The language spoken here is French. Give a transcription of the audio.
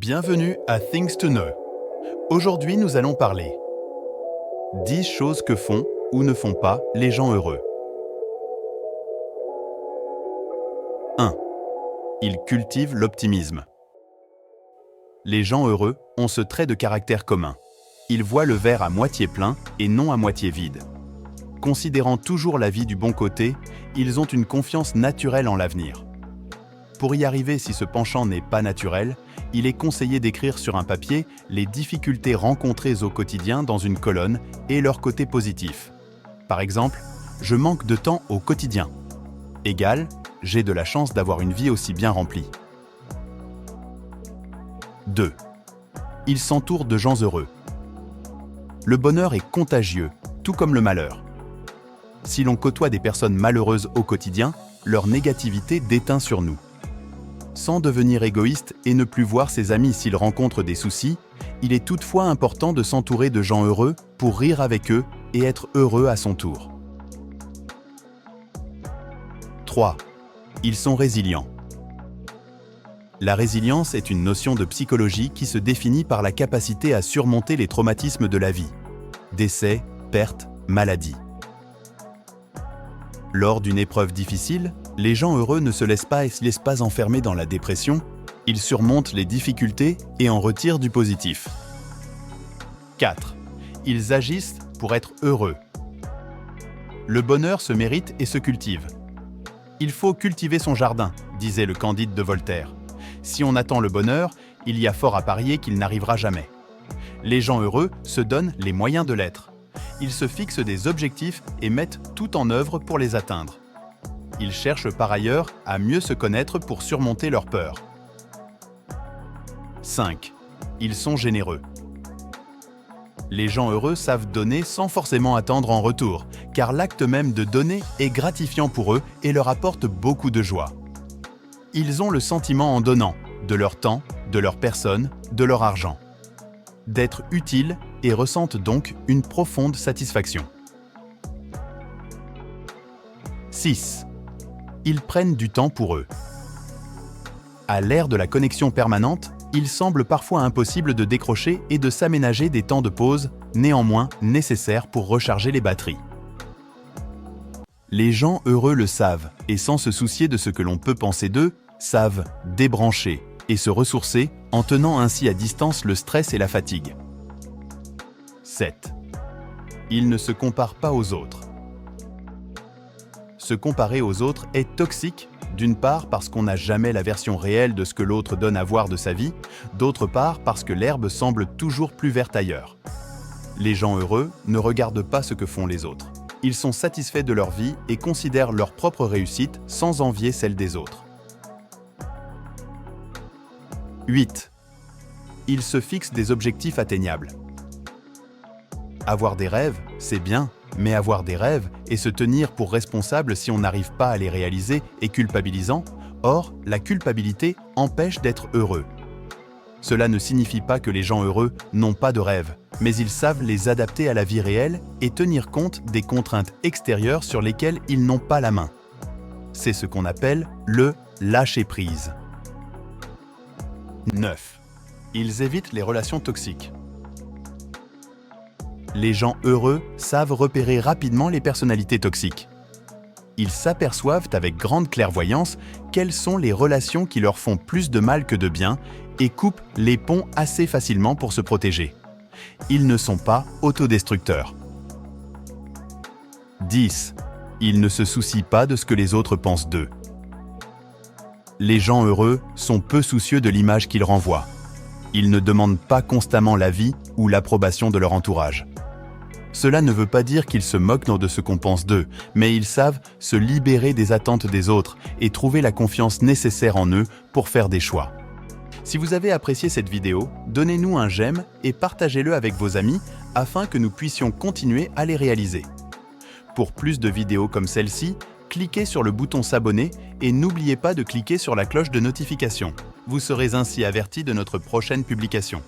Bienvenue à Things to Know. Aujourd'hui, nous allons parler 10 choses que font ou ne font pas les gens heureux. 1. Ils cultivent l'optimisme. Les gens heureux ont ce trait de caractère commun. Ils voient le verre à moitié plein et non à moitié vide. Considérant toujours la vie du bon côté, ils ont une confiance naturelle en l'avenir. Pour y arriver, si ce penchant n'est pas naturel, il est conseillé d'écrire sur un papier les difficultés rencontrées au quotidien dans une colonne et leur côté positif. Par exemple, je manque de temps au quotidien. Égal, j'ai de la chance d'avoir une vie aussi bien remplie. 2. Ils s'entourent de gens heureux. Le bonheur est contagieux, tout comme le malheur. Si l'on côtoie des personnes malheureuses au quotidien, leur négativité déteint sur nous. Sans devenir égoïste et ne plus voir ses amis s'ils rencontrent des soucis, il est toutefois important de s'entourer de gens heureux pour rire avec eux et être heureux à son tour. 3. Ils sont résilients. La résilience est une notion de psychologie qui se définit par la capacité à surmonter les traumatismes de la vie, décès, pertes, maladies. Lors d'une épreuve difficile, les gens heureux ne se laissent pas enfermer dans la dépression, ils surmontent les difficultés et en retirent du positif. 4. Ils agissent pour être heureux. Le bonheur se mérite et se cultive. Il faut cultiver son jardin, disait le Candide de Voltaire. Si on attend le bonheur, il y a fort à parier qu'il n'arrivera jamais. Les gens heureux se donnent les moyens de l'être. Ils se fixent des objectifs et mettent tout en œuvre pour les atteindre. Ils cherchent par ailleurs à mieux se connaître pour surmonter leurs peurs. 5. Ils sont généreux. Les gens heureux savent donner sans forcément attendre en retour, car l'acte même de donner est gratifiant pour eux et leur apporte beaucoup de joie. Ils ont le sentiment en donnant, de leur temps, de leur personne, de leur argent, d'être utiles et ressentent donc une profonde satisfaction. 6. Ils prennent du temps pour eux. À l'ère de la connexion permanente, il semble parfois impossible de décrocher et de s'aménager des temps de pause, néanmoins nécessaires pour recharger les batteries. Les gens heureux le savent et sans se soucier de ce que l'on peut penser d'eux, savent débrancher et se ressourcer en tenant ainsi à distance le stress et la fatigue. 7. Ils ne se comparent pas aux autres. Se comparer aux autres est toxique, d'une part parce qu'on n'a jamais la version réelle de ce que l'autre donne à voir de sa vie, d'autre part parce que l'herbe semble toujours plus verte ailleurs. Les gens heureux ne regardent pas ce que font les autres. Ils sont satisfaits de leur vie et considèrent leur propre réussite sans envier celle des autres. 8. Ils se fixent des objectifs atteignables. Avoir des rêves, c'est bien, mais avoir des rêves et se tenir pour responsable si on n'arrive pas à les réaliser est culpabilisant. Or, la culpabilité empêche d'être heureux. Cela ne signifie pas que les gens heureux n'ont pas de rêves, mais ils savent les adapter à la vie réelle et tenir compte des contraintes extérieures sur lesquelles ils n'ont pas la main. C'est ce qu'on appelle le lâcher-prise. 9. Ils évitent les relations toxiques. Les gens heureux savent repérer rapidement les personnalités toxiques. Ils s'aperçoivent avec grande clairvoyance quelles sont les relations qui leur font plus de mal que de bien et coupent les ponts assez facilement pour se protéger. Ils ne sont pas autodestructeurs. 10. Ils ne se soucient pas de ce que les autres pensent d'eux. Les gens heureux sont peu soucieux de l'image qu'ils renvoient. Ils ne demandent pas constamment l'avis ou l'approbation de leur entourage. Cela ne veut pas dire qu'ils se moquent de ce qu'on pense d'eux, mais ils savent se libérer des attentes des autres et trouver la confiance nécessaire en eux pour faire des choix. Si vous avez apprécié cette vidéo, donnez-nous un j'aime et partagez-le avec vos amis afin que nous puissions continuer à les réaliser. Pour plus de vidéos comme celle-ci, cliquez sur le bouton s'abonner et n'oubliez pas de cliquer sur la cloche de notification. Vous serez ainsi averti de notre prochaine publication.